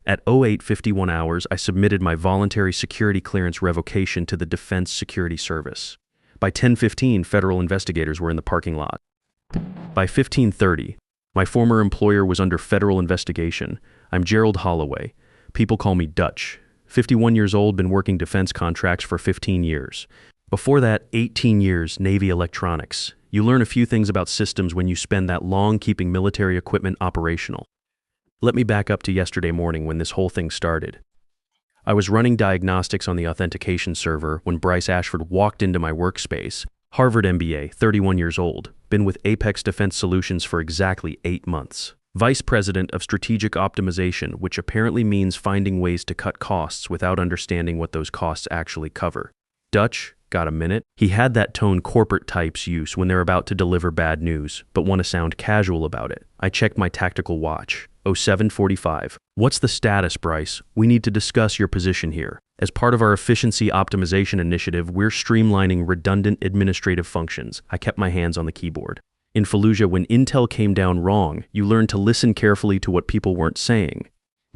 At 08:51 hours, I submitted my voluntary security clearance revocation to the Defense Security Service. By 10:15, federal investigators were in the parking lot. By 15:30, my former employer was under federal investigation. I'm Gerald Holloway. People call me Dutch. 51 years old, been working defense contracts for 15 years. Before that, 18 years, Navy electronics. You learn a few things about systems when you spend that long keeping military equipment operational. Let me back up to yesterday morning when this whole thing started. I was running diagnostics on the authentication server when Bryce Ashford walked into my workspace. Harvard MBA, 31 years old, been with Apex Defense Solutions for exactly 8 months. Vice President of Strategic Optimization, which apparently means finding ways to cut costs without understanding what those costs actually cover. Dutch, got a minute? He had that tone corporate types use when they're about to deliver bad news, but want to sound casual about it. I checked my tactical watch. 07:45. What's the status, Bryce? We need to discuss your position here. As part of our efficiency optimization initiative, we're streamlining redundant administrative functions. I kept my hands on the keyboard. In Fallujah, when intel came down wrong, you learned to listen carefully to what people weren't saying.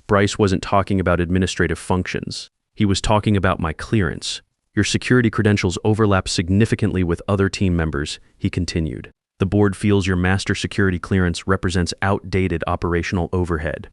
Bryce wasn't talking about administrative functions. He was talking about my clearance. Your security credentials overlap significantly with other team members, he continued. The board feels your master security clearance represents outdated operational overhead.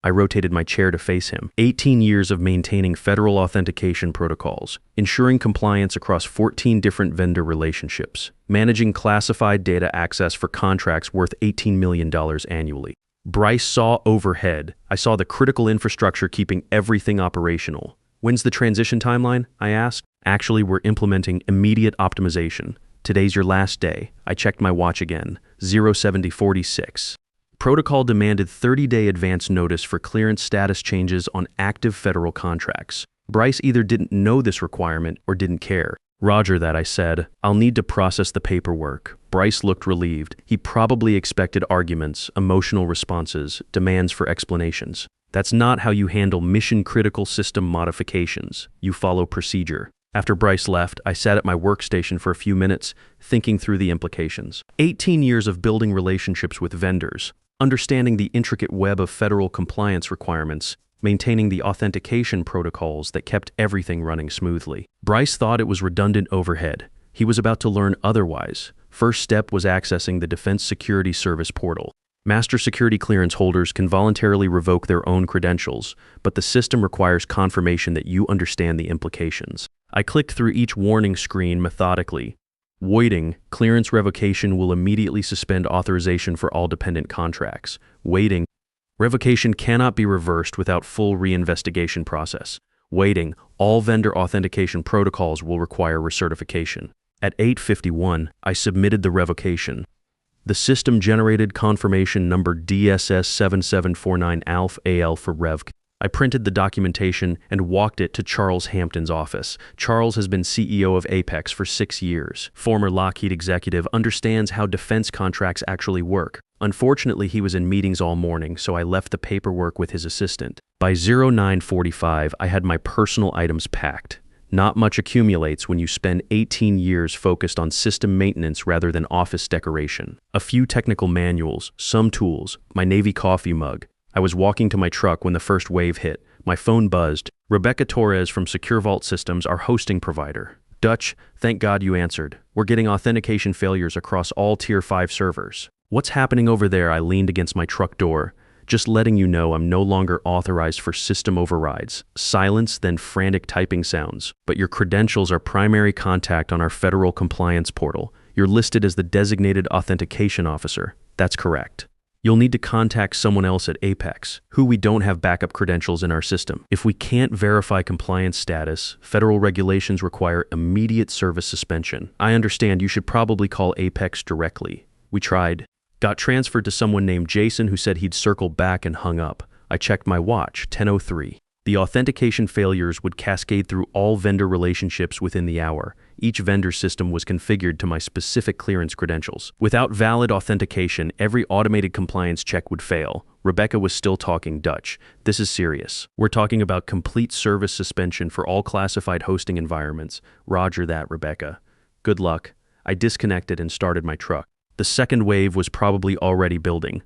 I rotated my chair to face him. 18 years of maintaining federal authentication protocols, ensuring compliance across 14 different vendor relationships, managing classified data access for contracts worth $18 million annually. Bryce saw overhead. I saw the critical infrastructure keeping everything operational. When's the transition timeline? I asked. Actually, we're implementing immediate optimization. Today's your last day. I checked my watch again. 07:46. Protocol demanded 30-day advance notice for clearance status changes on active federal contracts. Bryce either didn't know this requirement or didn't care. Roger that, I said. I'll need to process the paperwork. Bryce looked relieved. He probably expected arguments, emotional responses, demands for explanations. That's not how you handle mission-critical system modifications. You follow procedure. After Bryce left, I sat at my workstation for a few minutes, thinking through the implications. 18 years of building relationships with vendors, understanding the intricate web of federal compliance requirements, maintaining the authentication protocols that kept everything running smoothly. Bryce thought it was redundant overhead. He was about to learn otherwise. First step was accessing the Defense Security Service portal. Master security clearance holders can voluntarily revoke their own credentials, but the system requires confirmation that you understand the implications. I clicked through each warning screen methodically. Waiting, clearance revocation will immediately suspend authorization for all dependent contracts. Waiting, revocation cannot be reversed without full reinvestigation process. Waiting, all vendor authentication protocols will require recertification. At 8:51, I submitted the revocation. The system generated confirmation number DSS7749 ALF AL for REVC. I printed the documentation and walked it to Charles Hampton's office. Charles has been CEO of Apex for 6 years. Former Lockheed executive, understands how defense contracts actually work. Unfortunately, he was in meetings all morning, so I left the paperwork with his assistant. By 09:45, I had my personal items packed. Not much accumulates when you spend 18 years focused on system maintenance rather than office decoration. A few technical manuals, some tools, my Navy coffee mug. I was walking to my truck when the first wave hit. My phone buzzed. Rebecca Torres from Secure Vault Systems, our hosting provider. Dutch, thank God you answered. We're getting authentication failures across all Tier 5 servers. What's happening over there? I leaned against my truck door. Just letting you know I'm no longer authorized for system overrides. Silence, then frantic typing sounds. But your credentials are primary contact on our federal compliance portal. You're listed as the designated authentication officer. That's correct. You'll need to contact someone else at Apex, who we don't have backup credentials in our system. If we can't verify compliance status, federal regulations require immediate service suspension. I understand you should probably call Apex directly. We tried. Got transferred to someone named Jason who said he'd circle back and hung up. I checked my watch, 10:03. The authentication failures would cascade through all vendor relationships within the hour. Each vendor system was configured to my specific clearance credentials. Without valid authentication, every automated compliance check would fail. Rebecca was still talking Dutch. This is serious. We're talking about complete service suspension for all classified hosting environments. Roger that, Rebecca. Good luck. I disconnected and started my truck. The second wave was probably already building.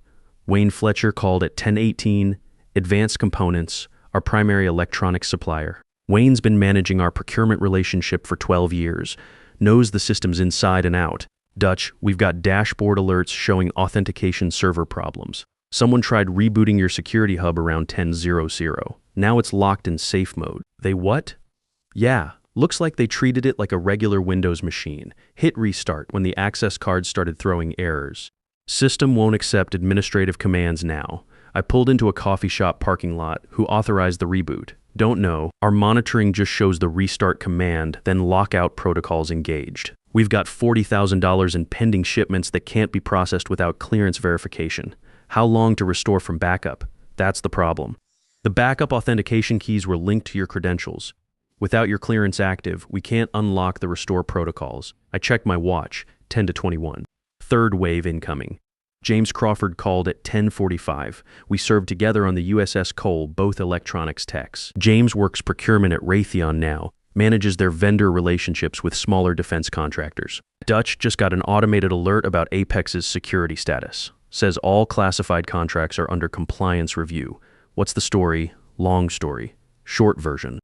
Wayne Fletcher called at 10:18, Advanced Components, our primary electronics supplier. Wayne's been managing our procurement relationship for 12 years, knows the systems inside and out. Dutch, we've got dashboard alerts showing authentication server problems. Someone tried rebooting your security hub around 10:00. Now it's locked in safe mode. They what? Yeah, looks like they treated it like a regular Windows machine. Hit restart when the access card started throwing errors. System won't accept administrative commands now. I pulled into a coffee shop parking lot. Who authorized the reboot? Don't know. Our monitoring just shows the restart command, then lockout protocols engaged. We've got $40,000 in pending shipments that can't be processed without clearance verification. How long to restore from backup? That's the problem. The backup authentication keys were linked to your credentials. Without your clearance active, we can't unlock the restore protocols. I checked my watch, 10 to 21. Third wave incoming. James Crawford called at 10:45. We served together on the USS Cole, both electronics techs. James works procurement at Raytheon now, manages their vendor relationships with smaller defense contractors. Dutch just got an automated alert about Apex's security status. Says all classified contracts are under compliance review. What's the story? Long story. Short version.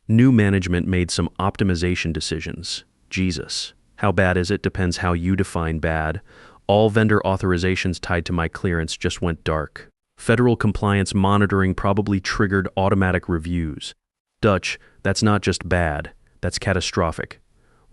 New management made some optimization decisions. Jesus. How bad is it? Depends how you define bad. All vendor authorizations tied to my clearance just went dark. Federal compliance monitoring probably triggered automatic reviews. Dutch, that's not just bad, that's catastrophic.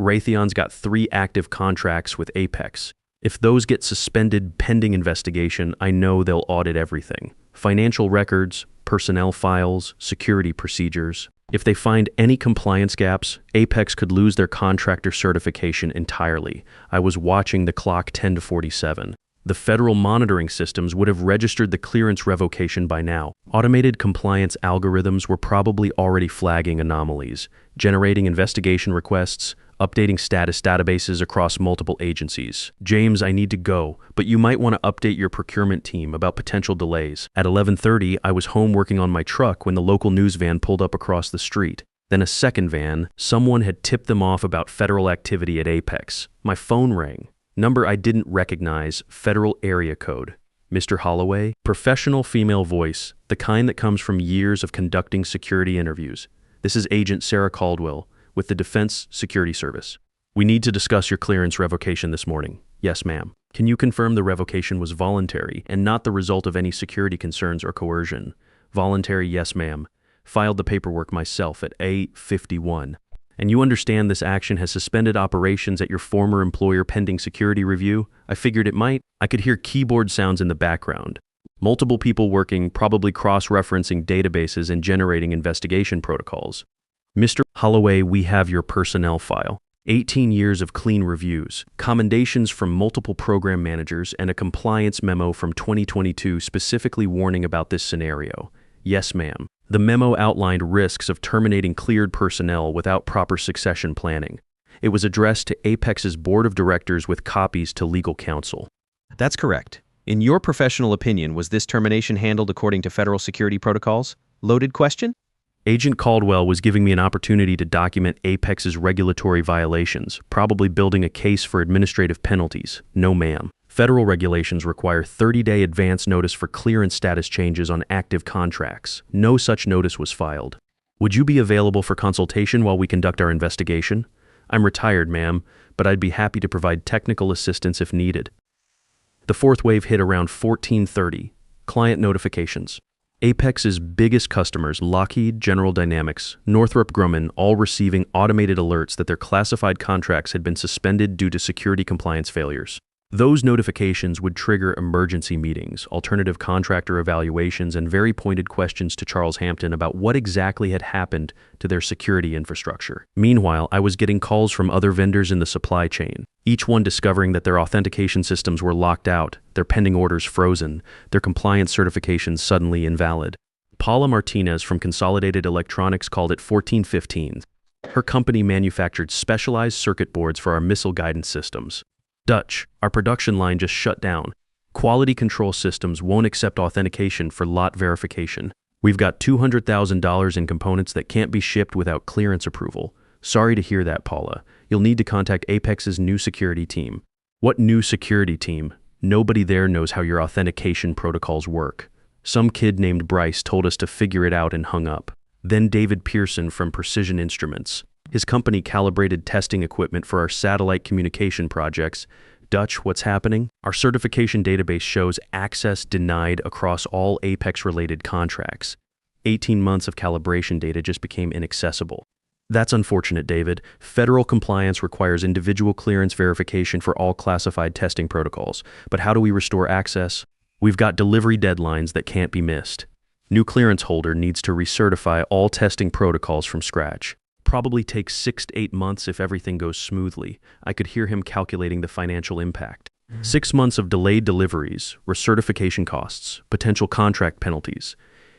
Raytheon's got 3 active contracts with Apex. If those get suspended pending investigation, I know they'll audit everything. Financial records, personnel files, security procedures. If they find any compliance gaps, Apex could lose their contractor certification entirely. I was watching the clock 10 to 47. The federal monitoring systems would have registered the clearance revocation by now. Automated compliance algorithms were probably already flagging anomalies, generating investigation requests, updating status databases across multiple agencies. James, I need to go, but you might want to update your procurement team about potential delays. At 11:30, I was home working on my truck when the local news van pulled up across the street. Then a second van. Someone had tipped them off about federal activity at Apex. My phone rang. Number I didn't recognize, federal area code. Mr. Holloway, professional female voice, the kind that comes from years of conducting security interviews. This is Agent Sarah Caldwell, with the Defense Security Service. We need to discuss your clearance revocation this morning. Yes, ma'am. Can you confirm the revocation was voluntary and not the result of any security concerns or coercion? Voluntary, yes, ma'am. Filed the paperwork myself at 8:51. And you understand this action has suspended operations at your former employer pending security review? I figured it might. I could hear keyboard sounds in the background. Multiple people working, probably cross-referencing databases and generating investigation protocols. Mr. Holloway, we have your personnel file. 18 years of clean reviews, commendations from multiple program managers, and a compliance memo from 2022 specifically warning about this scenario. Yes, ma'am. The memo outlined risks of terminating cleared personnel without proper succession planning. It was addressed to Apex's board of directors with copies to legal counsel. That's correct. In your professional opinion, was this termination handled according to federal security protocols? Loaded question? Agent Caldwell was giving me an opportunity to document Apex's regulatory violations, probably building a case for administrative penalties. No, ma'am. Federal regulations require 30-day advance notice for clearance status changes on active contracts. No such notice was filed. Would you be available for consultation while we conduct our investigation? I'm retired, ma'am, but I'd be happy to provide technical assistance if needed. The fourth wave hit around 14:30. Client notifications. Apex's biggest customers, Lockheed, General Dynamics, Northrop Grumman, all receiving automated alerts that their classified contracts had been suspended due to security compliance failures. Those notifications would trigger emergency meetings, alternative contractor evaluations, and very pointed questions to Charles Hampton about what exactly had happened to their security infrastructure. Meanwhile, I was getting calls from other vendors in the supply chain, each one discovering that their authentication systems were locked out, their pending orders frozen, their compliance certifications suddenly invalid. Paula Martinez from Consolidated Electronics called it 1415. Her company manufactured specialized circuit boards for our missile guidance systems. Dutch, our production line just shut down. Quality control systems won't accept authentication for lot verification. We've got $200,000 in components that can't be shipped without clearance approval. Sorry to hear that, Paula. You'll need to contact Apex's new security team. What new security team? Nobody there knows how your authentication protocols work. Some kid named Bryce told us to figure it out and hung up. Then David Pearson from Precision Instruments. His company calibrated testing equipment for our satellite communication projects. Dutch, what's happening? Our certification database shows access denied across all Apex-related contracts. 18 months of calibration data just became inaccessible. That's unfortunate, David. Federal compliance requires individual clearance verification for all classified testing protocols. But how do we restore access? We've got delivery deadlines that can't be missed. New clearance holder needs to recertify all testing protocols from scratch. Probably takes 6 to 8 months if everything goes smoothly. I could hear him calculating the financial impact. 6 months of delayed deliveries, recertification costs, potential contract penalties.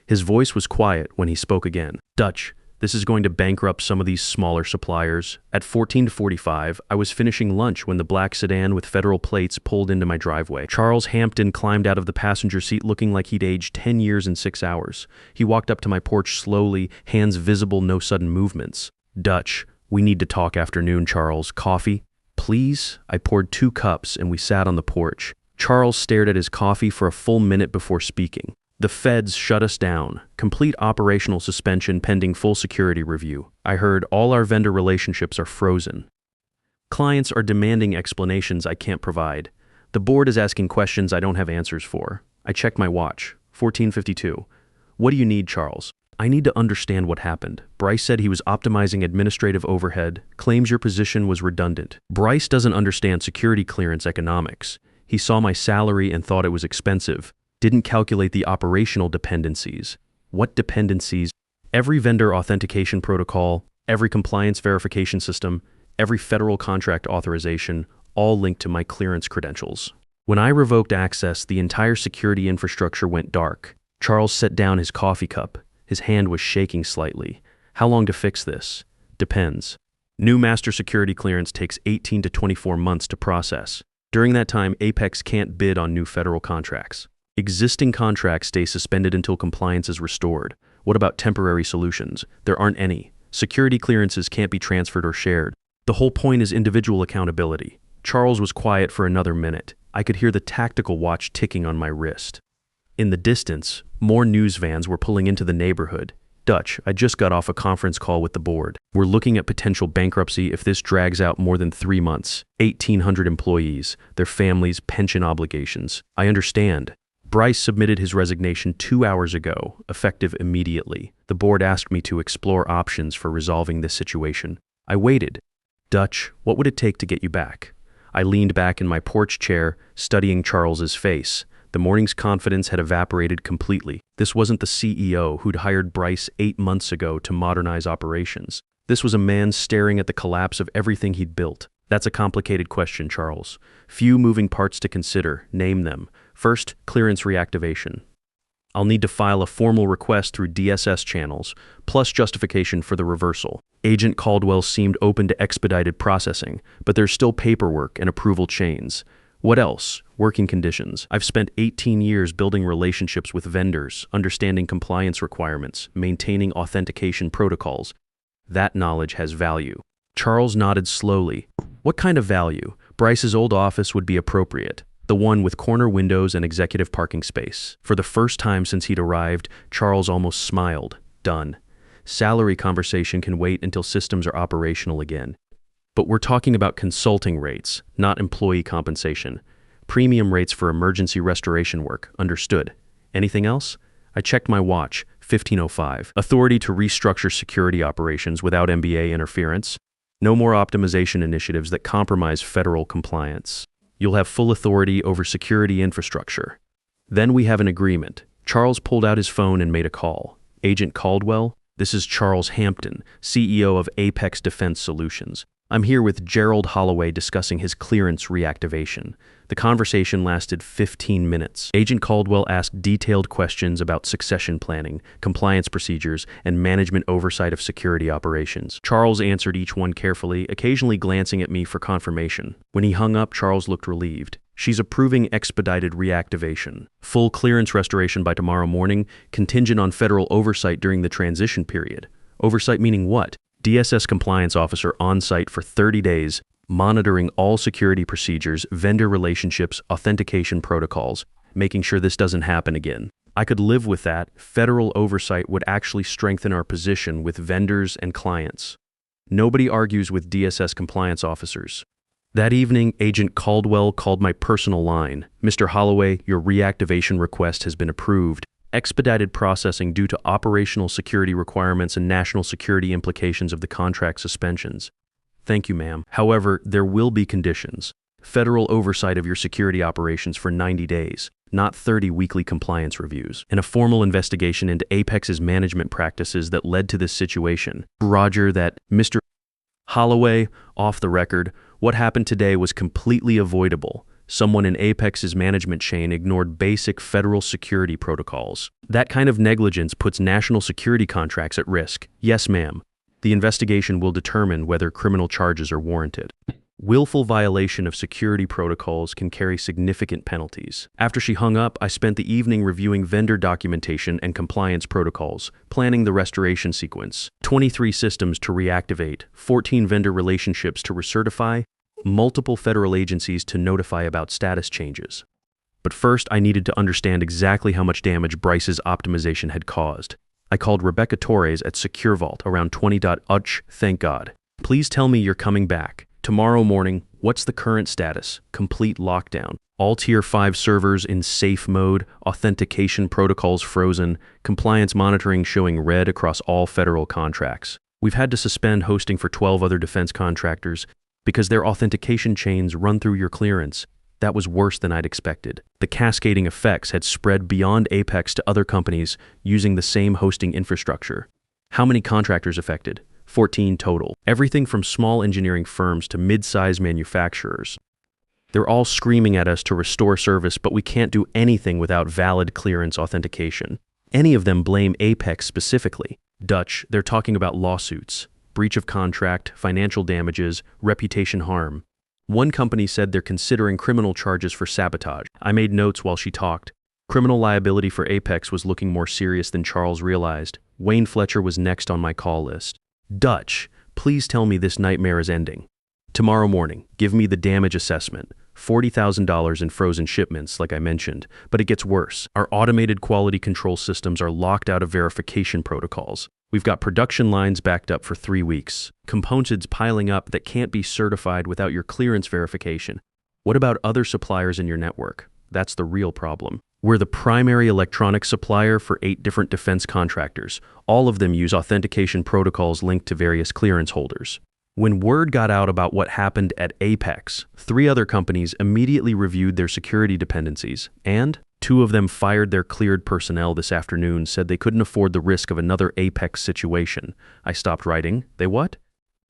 His voice was quiet when he spoke again. Dutch, this is going to bankrupt some of these smaller suppliers. At 14:45, I was finishing lunch when the black sedan with federal plates pulled into my driveway. Charles Hampton climbed out of the passenger seat looking like he'd aged 10 years in 6 hours. He walked up to my porch slowly, hands visible, no sudden movements. Dutch, we need to talk afternoon, Charles. Coffee? Please? I poured 2 cups and we sat on the porch. Charles stared at his coffee for a full minute before speaking. The feds shut us down. Complete operational suspension pending full security review. I heard all our vendor relationships are frozen. Clients are demanding explanations I can't provide. The board is asking questions I don't have answers for. I checked my watch. 14:52. What do you need, Charles? I need to understand what happened. Bryce said he was optimizing administrative overhead, claims your position was redundant. Bryce doesn't understand security clearance economics. He saw my salary and thought it was expensive. Didn't calculate the operational dependencies. What dependencies? Every vendor authentication protocol, every compliance verification system, every federal contract authorization, all linked to my clearance credentials. When I revoked access, the entire security infrastructure went dark. Charles set down his coffee cup. His hand was shaking slightly. How long to fix this? Depends. New master security clearance takes 18 to 24 months to process. During that time, Apex can't bid on new federal contracts. Existing contracts stay suspended until compliance is restored. What about temporary solutions? There aren't any. Security clearances can't be transferred or shared. The whole point is individual accountability. Charles was quiet for another minute. I could hear the tactical watch ticking on my wrist. In the distance, more news vans were pulling into the neighborhood. Dutch, I just got off a conference call with the board. We're looking at potential bankruptcy if this drags out more than 3 months. 1,800 employees, their families, pension obligations. I understand. Bryce submitted his resignation 2 hours ago, effective immediately. The board asked me to explore options for resolving this situation. I waited. Dutch, what would it take to get you back? I leaned back in my porch chair, studying Charles's face. The morning's confidence had evaporated completely. This wasn't the CEO who'd hired Bryce 8 months ago to modernize operations. This was a man staring at the collapse of everything he'd built. That's a complicated question, Charles. Few moving parts to consider. Name them. First, clearance reactivation. I'll need to file a formal request through DSS channels, plus justification for the reversal. Agent Caldwell seemed open to expedited processing, but there's still paperwork and approval chains. What else? Working conditions. I've spent 18 years building relationships with vendors, understanding compliance requirements, maintaining authentication protocols. That knowledge has value. Charles nodded slowly. What kind of value? Bryce's old office would be appropriate. The one with corner windows and executive parking space. For the first time since he'd arrived, Charles almost smiled. Done. Salary conversation can wait until systems are operational again. But we're talking about consulting rates, not employee compensation. Premium rates for emergency restoration work. Understood. Anything else? I checked my watch. 15:05. Authority to restructure security operations without MBA interference. No more optimization initiatives that compromise federal compliance. You'll have full authority over security infrastructure. Then we have an agreement. Charles pulled out his phone and made a call. Agent Caldwell, this is Charles Hampton, CEO of Apex Defense Solutions. I'm here with Gerald Holloway discussing his clearance reactivation. The conversation lasted 15 minutes. Agent Caldwell asked detailed questions about succession planning, compliance procedures, and management oversight of security operations. Charles answered each one carefully, occasionally glancing at me for confirmation. When he hung up, Charles looked relieved. She's approving expedited reactivation. Full clearance restoration by tomorrow morning, contingent on federal oversight during the transition period. Oversight meaning what? DSS compliance officer on site for 30 days, monitoring all security procedures, vendor relationships, authentication protocols, making sure this doesn't happen again. I could live with that. Federal oversight would actually strengthen our position with vendors and clients. Nobody argues with DSS compliance officers. That evening, Agent Caldwell called my personal line. Mr. Holloway, your reactivation request has been approved. Expedited processing due to operational security requirements and national security implications of the contract suspensions. Thank you, ma'am. However, there will be conditions. Federal oversight of your security operations for 90 days, not 30 weekly compliance reviews, and a formal investigation into Apex's management practices that led to this situation. Roger that. Mr. Holloway, off the record, what happened today was completely avoidable. Someone in Apex's management chain ignored basic federal security protocols. That kind of negligence puts national security contracts at risk. Yes, ma'am. The investigation will determine whether criminal charges are warranted. Willful violation of security protocols can carry significant penalties. After she hung up, I spent the evening reviewing vendor documentation and compliance protocols, planning the restoration sequence. 23 systems to reactivate, 14 vendor relationships to recertify, multiple federal agencies to notify about status changes. But first, I needed to understand exactly how much damage Bryce's optimization had caused. I called Rebecca Torres at SecureVault around 20:00. Thank God. Please tell me you're coming back. Tomorrow morning, what's the current status? Complete lockdown. All Tier 5 servers in safe mode, authentication protocols frozen, compliance monitoring showing red across all federal contracts. We've had to suspend hosting for 12 other defense contractors because their authentication chains run through your clearance. That was worse than I'd expected. The cascading effects had spread beyond Apex to other companies using the same hosting infrastructure. How many contractors affected? 14 total. Everything from small engineering firms to mid-size manufacturers. They're all screaming at us to restore service, but we can't do anything without valid clearance authentication. Any of them blame Apex specifically. Dutch, they're talking about lawsuits, breach of contract, financial damages, reputation harm. One company said they're considering criminal charges for sabotage. I made notes while she talked. Criminal liability for Apex was looking more serious than Charles realized. Wayne Fletcher was next on my call list. Dutch, please tell me this nightmare is ending. Tomorrow morning, give me the damage assessment. $40,000 in frozen shipments, like I mentioned, but it gets worse. Our automated quality control systems are locked out of verification protocols. We've got production lines backed up for 3 weeks. Components piling up that can't be certified without your clearance verification. What about other suppliers in your network? That's the real problem. We're the primary electronic supplier for 8 different defense contractors. All of them use authentication protocols linked to various clearance holders. When word got out about what happened at Apex, 3 other companies immediately reviewed their security dependencies, and 2 of them fired their cleared personnel this afternoon, said they couldn't afford the risk of another Apex situation. I stopped writing. They what?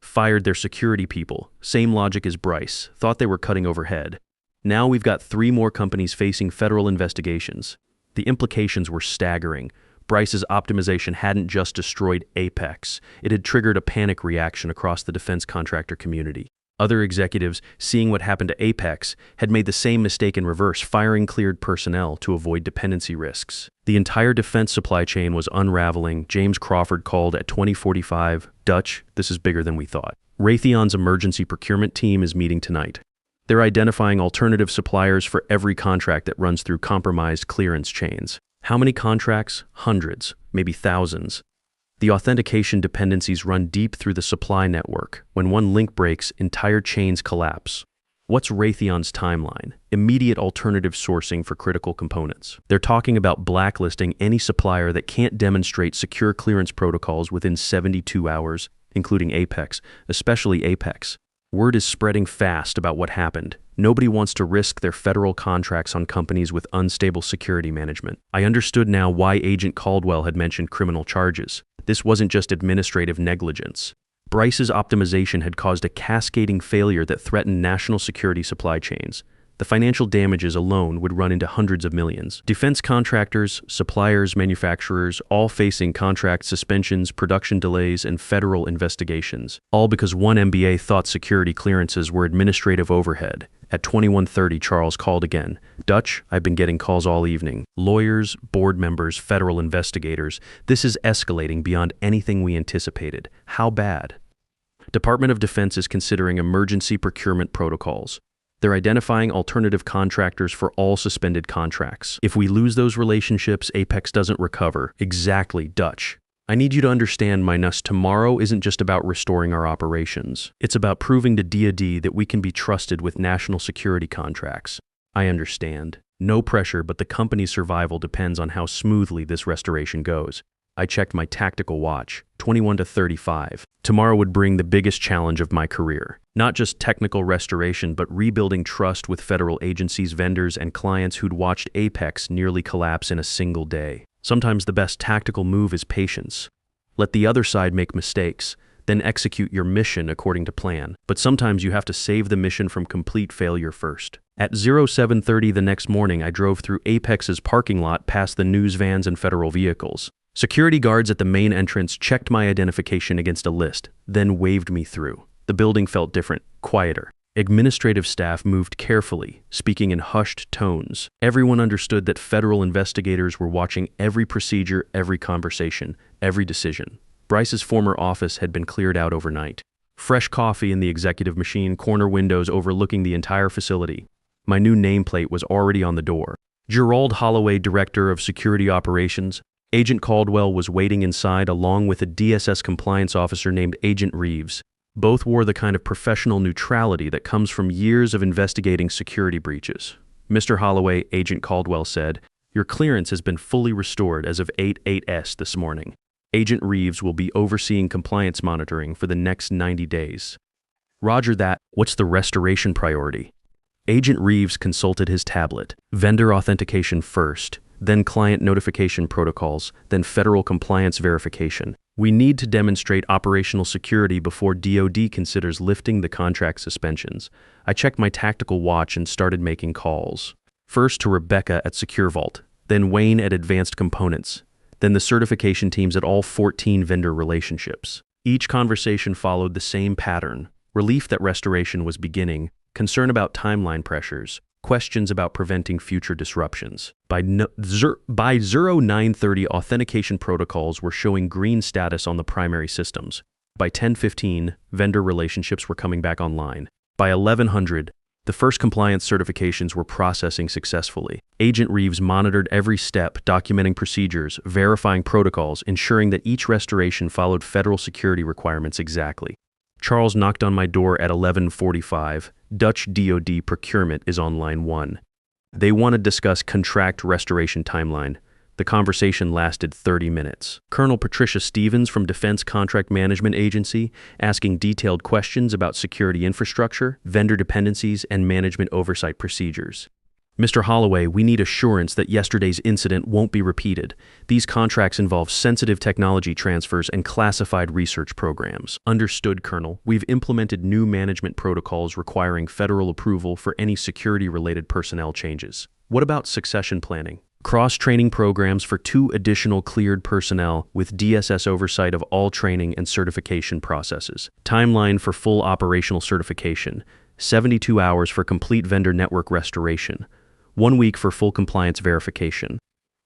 Fired their security people. Same logic as Bryce. Thought they were cutting overhead. Now we've got 3 more companies facing federal investigations. The implications were staggering. Bryce's optimization hadn't just destroyed Apex. It had triggered a panic reaction across the defense contractor community. Other executives, seeing what happened to Apex, had made the same mistake in reverse, firing cleared personnel to avoid dependency risks. The entire defense supply chain was unraveling. James Crawford called at 20:45. Dutch, this is bigger than we thought. Raytheon's emergency procurement team is meeting tonight. They're identifying alternative suppliers for every contract that runs through compromised clearance chains. How many contracts? Hundreds, maybe thousands. The authentication dependencies run deep through the supply network. When one link breaks, entire chains collapse. What's Raytheon's timeline? Immediate alternative sourcing for critical components. They're talking about blacklisting any supplier that can't demonstrate secure clearance protocols within 72 hours, including Apex, especially Apex. Word is spreading fast about what happened. Nobody wants to risk their federal contracts on companies with unstable security management. I understood now why Agent Caldwell had mentioned criminal charges. This wasn't just administrative negligence. Bryce's optimization had caused a cascading failure that threatened national security supply chains. The financial damages alone would run into hundreds of millions. Defense contractors, suppliers, manufacturers, all facing contract suspensions, production delays, and federal investigations. All because one MBA thought security clearances were administrative overhead. At 21:30, Charles called again. Dutch, I've been getting calls all evening. Lawyers, board members, federal investigators. This is escalating beyond anything we anticipated. How bad? Department of Defense is considering emergency procurement protocols. They're identifying alternative contractors for all suspended contracts. If we lose those relationships, Apex doesn't recover. Exactly, Dutch. I need you to understand, Minus, tomorrow isn't just about restoring our operations. It's about proving to DoD that we can be trusted with national security contracts. I understand. No pressure, but the company's survival depends on how smoothly this restoration goes. I checked my tactical watch, 21 to 35. Tomorrow would bring the biggest challenge of my career. Not just technical restoration, but rebuilding trust with federal agencies, vendors, and clients who'd watched Apex nearly collapse in a single day. Sometimes the best tactical move is patience. Let the other side make mistakes, then execute your mission according to plan. But sometimes you have to save the mission from complete failure first. At 07:30 the next morning, I drove through Apex's parking lot past the news vans and federal vehicles. Security guards at the main entrance checked my identification against a list, then waved me through. The building felt different, quieter. Administrative staff moved carefully, speaking in hushed tones. Everyone understood that federal investigators were watching every procedure, every conversation, every decision. Bryce's former office had been cleared out overnight. Fresh coffee in the executive machine, corner windows overlooking the entire facility. My new nameplate was already on the door. Gerald Holloway, Director of Security Operations. Agent Caldwell was waiting inside along with a DSS compliance officer named Agent Reeves. Both wore the kind of professional neutrality that comes from years of investigating security breaches. Mr. Holloway, Agent Caldwell said, "Your clearance has been fully restored as of 8/8s this morning. Agent Reeves will be overseeing compliance monitoring for the next 90 days. Roger that. What's the restoration priority?" Agent Reeves consulted his tablet. Vendor authentication first, then client notification protocols, then federal compliance verification. We need to demonstrate operational security before DoD considers lifting the contract suspensions. I checked my tactical watch and started making calls. First to Rebecca at Secure Vault, then Wayne at Advanced Components, then the certification teams at all 14 vendor relationships. Each conversation followed the same pattern: relief that restoration was beginning, concern about timeline pressures, questions about preventing future disruptions. By 09:30, authentication protocols were showing green status on the primary systems. By 10:15, vendor relationships were coming back online. By 1100, the first compliance certifications were processing successfully. Agent Reeves monitored every step, documenting procedures, verifying protocols, ensuring that each restoration followed federal security requirements exactly. Charles knocked on my door at 11:45. Dutch DoD procurement is on line 1. They want to discuss contract restoration timeline. The conversation lasted 30 minutes. Colonel Patricia Stevens from Defense Contract Management Agency asking detailed questions about security infrastructure, vendor dependencies, and management oversight procedures. Mr. Holloway, we need assurance that yesterday's incident won't be repeated. These contracts involve sensitive technology transfers and classified research programs. Understood, Colonel. We've implemented new management protocols requiring federal approval for any security-related personnel changes. What about succession planning? Cross-training programs for 2 additional cleared personnel with DSS oversight of all training and certification processes. Timeline for full operational certification. 72 hours for complete vendor network restoration. 1 week for full compliance verification.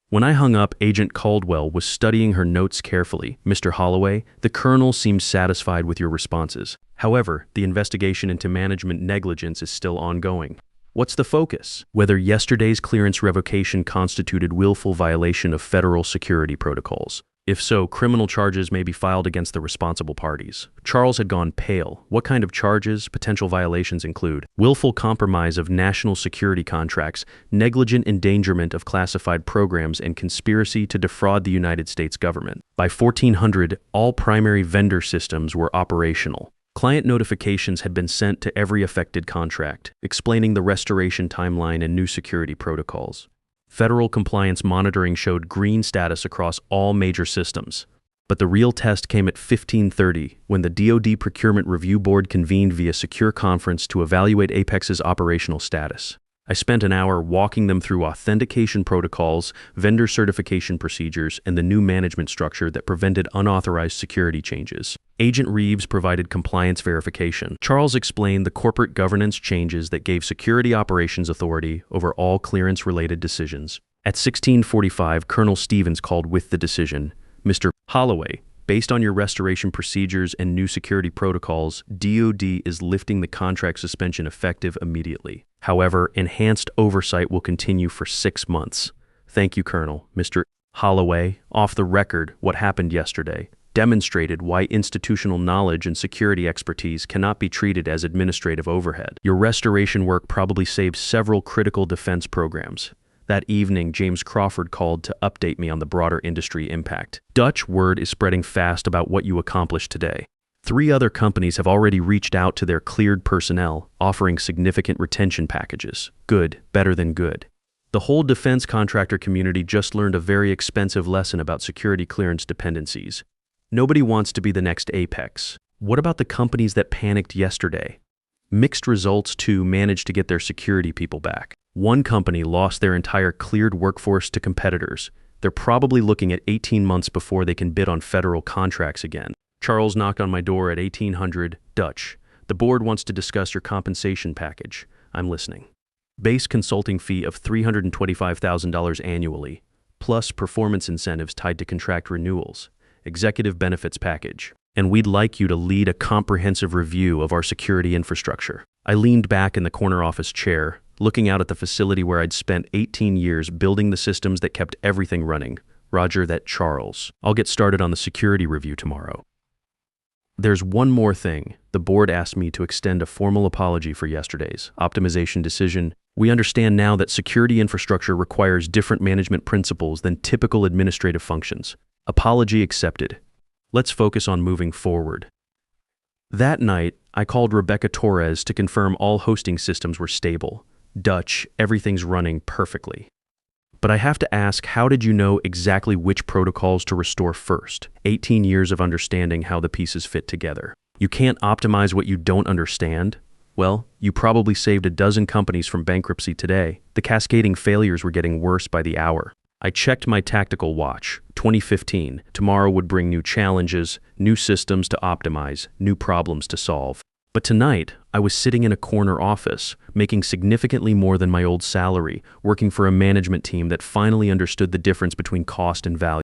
When I hung up, Agent Caldwell was studying her notes carefully. Mr. Holloway, the Colonel seems satisfied with your responses. However, the investigation into management negligence is still ongoing. What's the focus? Whether yesterday's clearance revocation constituted willful violation of federal security protocols. If so, criminal charges may be filed against the responsible parties. Charles had gone pale. What kind of charges? Potential violations include willful compromise of national security contracts, negligent endangerment of classified programs, and conspiracy to defraud the United States government. By 1400, all primary vendor systems were operational. Client notifications had been sent to every affected contract, explaining the restoration timeline and new security protocols. Federal compliance monitoring showed green status across all major systems. But the real test came at 15:30, when the DoD Procurement Review Board convened via secure conference to evaluate Apex's operational status. I spent an hour walking them through authentication protocols, vendor certification procedures, and the new management structure that prevented unauthorized security changes. Agent Reeves provided compliance verification. Charles explained the corporate governance changes that gave security operations authority over all clearance-related decisions. At 16:45, Colonel Stevens called with the decision. Mr. Holloway, Based on your restoration procedures and new security protocols, DoD is lifting the contract suspension effective immediately. However, enhanced oversight will continue for 6 months. Thank you, Colonel. Mr. Holloway, off the record, what happened yesterday demonstrated why institutional knowledge and security expertise cannot be treated as administrative overhead. Your restoration work probably saved several critical defense programs. That evening, James Crawford called to update me on the broader industry impact. Dutch word is spreading fast about what you accomplished today. 3 other companies have already reached out to their cleared personnel, offering significant retention packages. Good, better than good. The whole defense contractor community just learned a very expensive lesson about security clearance dependencies. Nobody wants to be the next Apex. What about the companies that panicked yesterday? Mixed results too managed to get their security people back. One company lost their entire cleared workforce to competitors. They're probably looking at 18 months before they can bid on federal contracts again. Charles knocked on my door at 1800 Dutch. The board wants to discuss your compensation package. I'm listening. Base consulting fee of $325,000 annually, plus performance incentives tied to contract renewals. Executive benefits package. And we'd like you to lead a comprehensive review of our security infrastructure. I leaned back in the corner office chair, looking out at the facility where I'd spent 18 years building the systems that kept everything running. Roger that, Charles. I'll get started on the security review tomorrow. There's one more thing. The board asked me to extend a formal apology for yesterday's optimization decision. We understand now that security infrastructure requires different management principles than typical administrative functions. Apology accepted. Let's focus on moving forward. That night, I called Rebecca Torres to confirm all hosting systems were stable. Dutch, everything's running perfectly. But I have to ask, how did you know exactly which protocols to restore first? 18 years of understanding how the pieces fit together. You can't optimize what you don't understand. Well, you probably saved a dozen companies from bankruptcy today. The cascading failures were getting worse by the hour. I checked my tactical watch. 2015. Tomorrow would bring new challenges, new systems to optimize, new problems to solve. But tonight, I was sitting in a corner office, making significantly more than my old salary, working for a management team that finally understood the difference between cost and value.